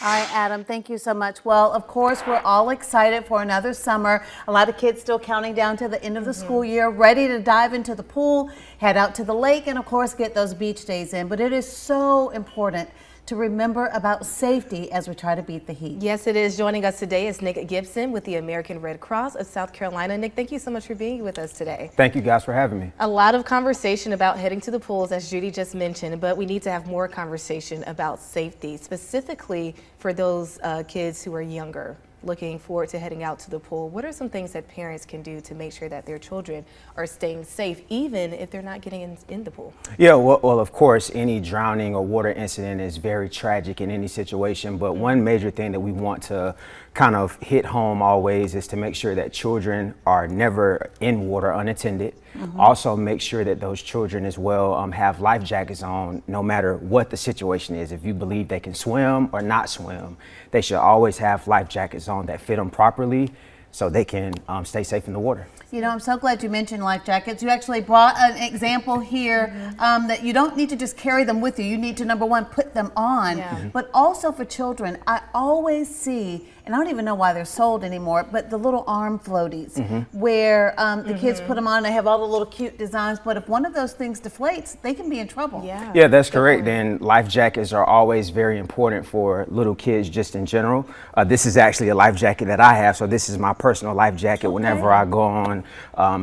All right, Adam, thank you so much. Well, of course, we're all excited for another summer. A lot of kids still counting down to the end of the school year, ready to dive into the pool, head out to the lake, and of course, get those beach days in. But it is so important to remember about safety as we try to beat the heat. Yes, it is. Joining us today is Nick Gibson with the American Red Cross of South Carolina. Nick, thank you so much for being with us today. Thank you guys for having me. A lot of conversation about heading to the pools, as Judy just mentioned, but we need to have more conversation about safety, specifically for those kids who are younger, looking forward to heading out to the pool. What are some things that parents can do to make sure that their children are staying safe, even if they're not getting in the pool? Yeah, well, of course, any drowning or water incident is very tragic in any situation, but one major thing that we want to kind of hit home always is to make sure that children are never in water unattended. Also make sure that those children as well have life jackets on no matter what the situation is. If you believe they can swim or not swim, they should always have life jackets on that fit them properly so they can stay safe in the water. You know, I'm so glad you mentioned life jackets. You actually brought an example here that you don't need to just carry them with you. You need to, number one, put them on. But also for children, I always see, and I don't even know why they're sold anymore, but the little arm floaties where the kids put them on. They have all the little cute designs, but if one of those things deflates, they can be in trouble. Yeah, that's correct. And life jackets are always very important for little kids just in general. This is actually a life jacket that I have, so this is my personal life jacket whenever I go on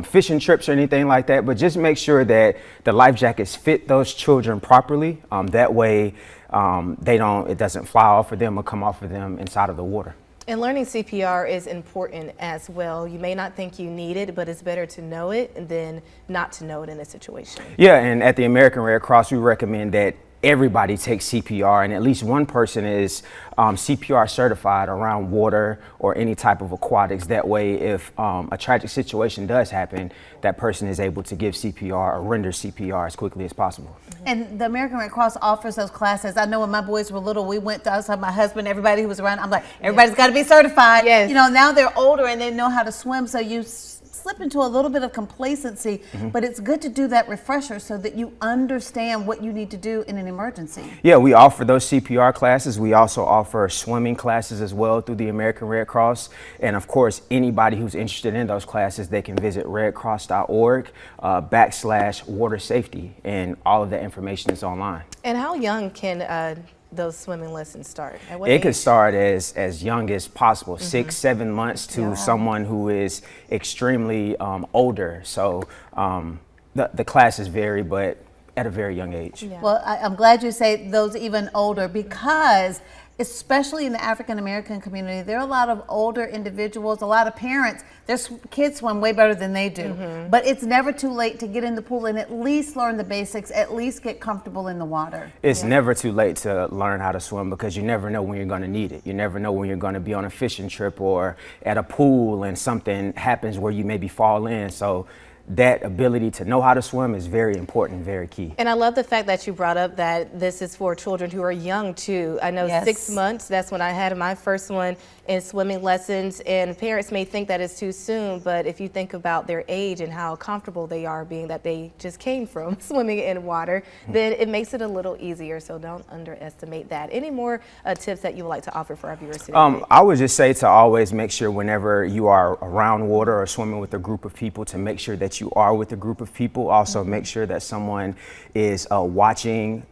fishing trips or anything like that. But just make sure that the life jackets fit those children properly. That way it doesn't fly off of them or come off of them inside of the water. And learning CPR is important as well. You may not think you need it, but it's better to know it than not to know it in a situation. Yeah, and at the American Red Cross, we recommend that everybody takes CPR and at least one person is CPR certified around water or any type of aquatics. That way, if a tragic situation does happen, that person is able to give CPR or render CPR as quickly as possible. And the American Red Cross offers those classes. I know when my boys were little, we went to, I was like, my husband, everybody who was around, I'm like, everybody's got to be certified. You know, now they're older and they know how to swim, so you slip into a little bit of complacency, but it's good to do that refresher so that you understand what you need to do in an emergency. Yeah, we offer those CPR classes. We also offer swimming classes as well through the American Red Cross. And of course, anybody who's interested in those classes, they can visit redcross.org /water safety, and all of that information is online. And how young can those swimming lessons start? At what It age? could start as young as possible, 6, 7 months to someone who is extremely older. So the classes vary, but at a very young age. Well, I'm glad you say those even older, because especially in the African American community, there are a lot of older individuals, a lot of parents, their kids swim way better than they do. But it's never too late to get in the pool and at least learn the basics, at least get comfortable in the water. It's never too late to learn how to swim, because you never know when you're going to need it. You never know when you're going to be on a fishing trip or at a pool and something happens where you maybe fall in. So that ability to know how to swim is very important, very key. And I love the fact that you brought up that this is for children who are young too. I know 6 months, that's when I had my first one in swimming lessons, and parents may think that it's too soon, but if you think about their age and how comfortable they are being that they just came from swimming in water, then it makes it a little easier, so don't underestimate that. Any more tips that you would like to offer for our viewers today? I would just say to always make sure whenever you are around water or swimming with a group of people, to make sure that you are with a group of people. Also make sure that someone is watching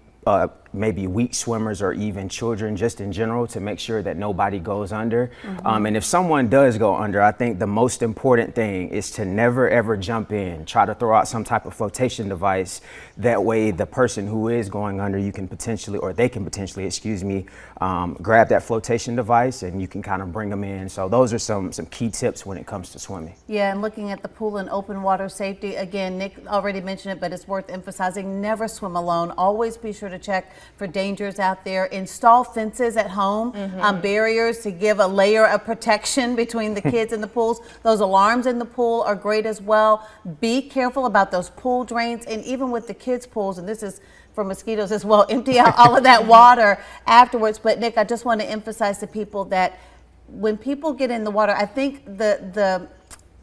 maybe weak swimmers or even children just in general, to make sure that nobody goes under. And if someone does go under, I think the most important thing is to never ever jump in. Try to throw out some type of flotation device. That way the person who is going under, you can potentially, or they can potentially, excuse me, grab that flotation device and you can kind of bring them in. So those are some key tips when it comes to swimming. Yeah, and looking at the pool and open water safety, again, Nick already mentioned it, but it's worth emphasizing. Never swim alone. Always be sure to check for dangers out there. Install fences at home, barriers to give a layer of protection between the kids and the pools. Those alarms in the pool are great as well. Be careful about those pool drains, and even with the kids' pools, and this is for mosquitoes as well, empty out all of that water afterwards. But Nick, I just want to emphasize to people that when people get in the water, I think the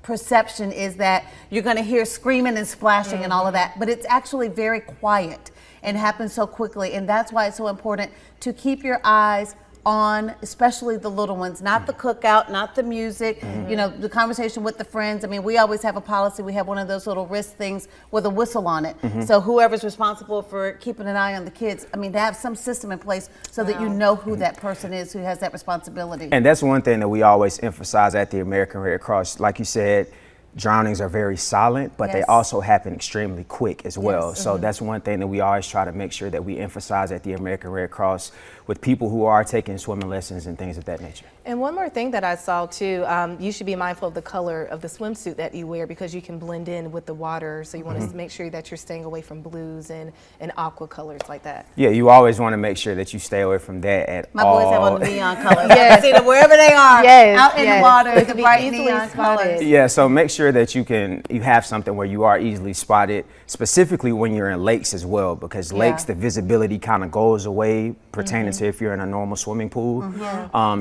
perception is that you're going to hear screaming and splashing and all of that, but it's actually very quiet and happens so quickly. And that's why it's so important to keep your eyes on, especially the little ones, not the cookout, not the music, you know, the conversation with the friends. I mean, we always have a policy. We have one of those little wrist things with a whistle on it. So whoever's responsible for keeping an eye on the kids, I mean, to have some system in place so that you know who that person is who has that responsibility. And that's one thing that we always emphasize at the American Red Cross. Like you said, drownings are very silent, but they Yes. also happen extremely quick as well. Yes. So that's one thing that we always try to make sure that we emphasize at the American Red Cross with people who are taking swimming lessons and things of that nature. And one more thing that I saw too, you should be mindful of the color of the swimsuit that you wear because you can blend in with the water. So you want to make sure that you're staying away from blues and aqua colors like that. Yeah, you always want to make sure that you stay away from that at My all. boys have on the neon colors. I see them wherever they are. Yes, Out in yes. the water, It the can be bright easily neon spotted. colors. Yeah, so make sure that you have something where you are easily spotted, specifically when you're in lakes as well, because lakes, the visibility kind of goes away pertaining to if you're in a normal swimming pool.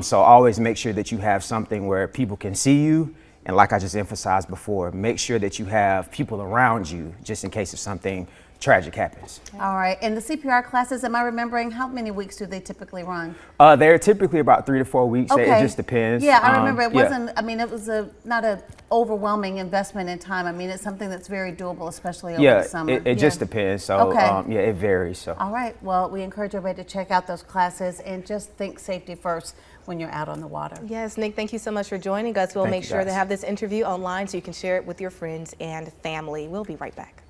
So always make sure that you have something where people can see you. And like I just emphasized before, make sure that you have people around you just in case if something tragic happens. All right, and the CPR classes, am I remembering, how many weeks do they typically run? They're typically about 3 to 4 weeks. It just depends. Yeah, I remember it yeah. wasn't, I mean, it was not a overwhelming investment in time. I mean, it's something that's very doable, especially over the summer. It just depends. So Okay. yeah, it varies. So. All right, well, we encourage everybody to check out those classes and just think safety first when you're out on the water. Yes, Nick, thank you so much for joining us. We'll Thank make you, sure to guys. have this interview online so you can share it with your friends and family. We'll be right back.